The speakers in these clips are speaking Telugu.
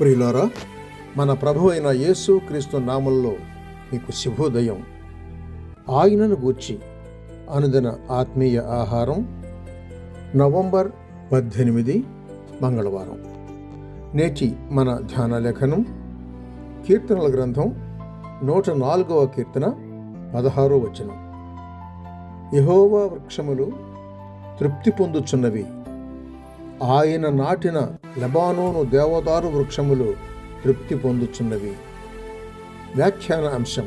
ప్రియులారా, మన ప్రభువైన అయిన యేసు క్రీస్తు నామంలో మీకు శుభోదయం. ఆయనను గూర్చి అనుదిన ఆత్మీయ ఆహారం, నవంబర్ 18 మంగళవారం. నేటి మన ధ్యాన లేఖనం కీర్తనల గ్రంథం 104వ కీర్తన 16వ వచనం. యెహోవా వృక్షములు తృప్తి పొందుచున్నవి, ఆయన నాటిన లెబానోను దేవదారు వృక్షములు తృప్తి పొందుచున్నవి. వ్యాఖ్యాన అంశం: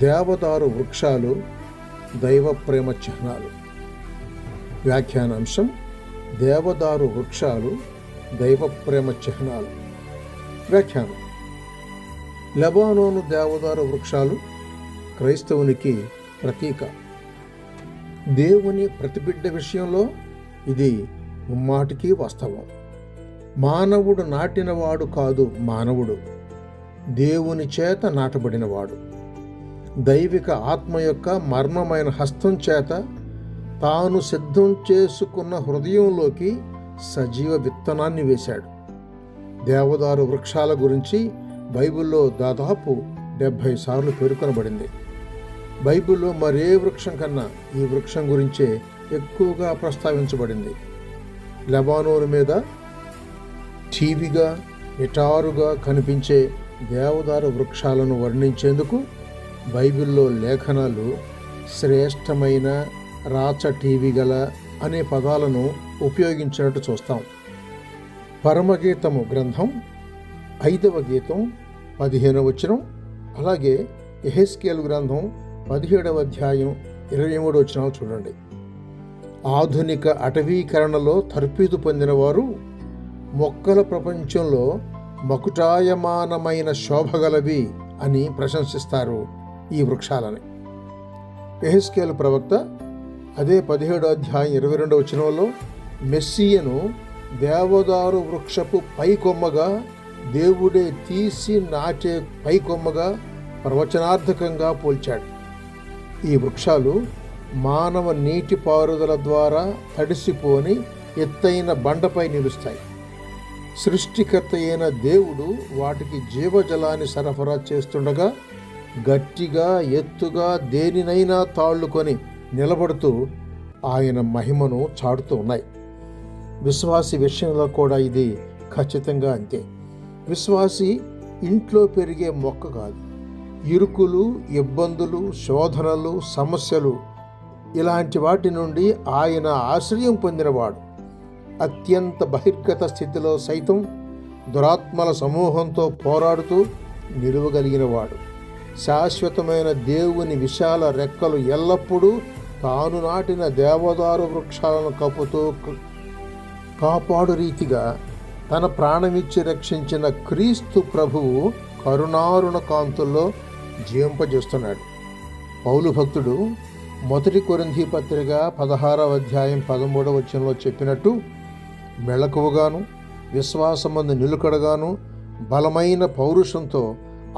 దేవదారు వృక్షాలు దైవ ప్రేమ చిహ్నాలు. వ్యాఖ్యాన అంశం: దేవదారు వృక్షాలు దైవ ప్రేమ చిహ్నాలు. వ్యాఖ్యానం: లెబానోను దేవదారు వృక్షాలు క్రైస్తవునికి ప్రతీక. దేవుని ప్రతిబిడ్డ విషయంలో ఇది ముమ్మాటికి వాస్తవం. మానవుడు నాటినవాడు కాదు, మానవుడు దేవుని చేత నాటబడినవాడు. దైవిక ఆత్మ యొక్క మర్మమైన హస్తం చేత తాను సిద్ధం చేసుకున్న హృదయంలోకి సజీవ విత్తనాన్ని వేశాడు. దేవదారు వృక్షాల గురించి బైబిల్లో దాదాపు 70 సార్లు పేర్కొనబడింది. బైబిల్లో మరే వృక్షం కన్నా ఈ వృక్షం గురించే ఎక్కువగా ప్రస్తావించబడింది. లెబానోను మీద ఠీవిగా నిటారుగా కనిపించే దేవదారు వృక్షాలను వర్ణించేందుకు బైబిల్లో లేఖనాలు శ్రేష్టమైన, రాచ ఠీవిగల అనే పదాలను ఉపయోగించినట్టు చూస్తాం. పరమగీతము గ్రంథం 5వ గీతం 15వ వచనం, అలాగే యెహెజ్కేలు గ్రంథం 17వ అధ్యాయం 23వ వచనాలు చూడండి. ఆధునిక అటవీకరణలో తర్ఫీదు పొందిన వారు మొక్కల ప్రపంచంలో మకుటాయమానమైన శోభగలవి అని ప్రశంసిస్తారు ఈ వృక్షాలని. యెహెజ్కేలు ప్రవక్త అదే 17వ అధ్యాయం 22వ వచనంలో మెస్సియను దేవదారు వృక్షపు పైకొమ్మగా, దేవుడే తీసి నాటే పైకొమ్మగా ప్రవచనార్థకంగా పోల్చాడు. ఈ వృక్షాలు మానవ నీటిపారుదల ద్వారా తడిసిపోని ఎత్తైన బండపై నిలుస్తాయి. సృష్టికర్త అయిన దేవుడు వాటికి జీవజలాన్ని సరఫరా చేస్తుండగా గట్టిగా, ఎత్తుగా దేనినైనా తాళ్లుకొని నిలబడుతూ ఆయన మహిమను చాటుతూ ఉన్నాయి. విశ్వాసి విషయంలో కూడా ఇది ఖచ్చితంగా అంతే. విశ్వాసి ఇంట్లో పెరిగే మొక్క కాదు. ఇరుకులు, ఇబ్బందులు, శోధనలు, సమస్యలు ఇలాంటి వాటి నుండి ఆయన ఆశ్రయం పొందినవాడు. అత్యంత బహిర్గత స్థితిలో సైతం దురాత్మల సమూహంతో పోరాడుతూ నిలువగలిగినవాడు. శాశ్వతమైన దేవుని విశాల రెక్కలు ఎల్లప్పుడూ తాను నాటిన దేవదారు వృక్షాలను కప్పుతూ కాపాడు రీతిగా తన ప్రాణమిచ్చి రక్షించిన క్రీస్తు ప్రభువు కరుణారుణ కాంతుల్లో జీవింపజేస్తున్నాడు. పౌలు భక్తుడు 1 కొరింథీ పత్రిక 16వ అధ్యాయం 13వ వచనంలో చెప్పినట్టు, మెళకువగాను, విశ్వాసమందు నిలుకడగాను, బలమైన పౌరుషంతో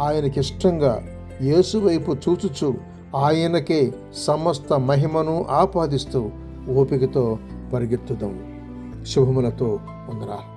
ఆయనకిష్టంగా యేసు వైపు చూచుచు ఆయనకే సమస్త మహిమను ఆపాదిస్తూ ఓపికతో పరిగెత్తుదాం. శుభములతో వందనాలు.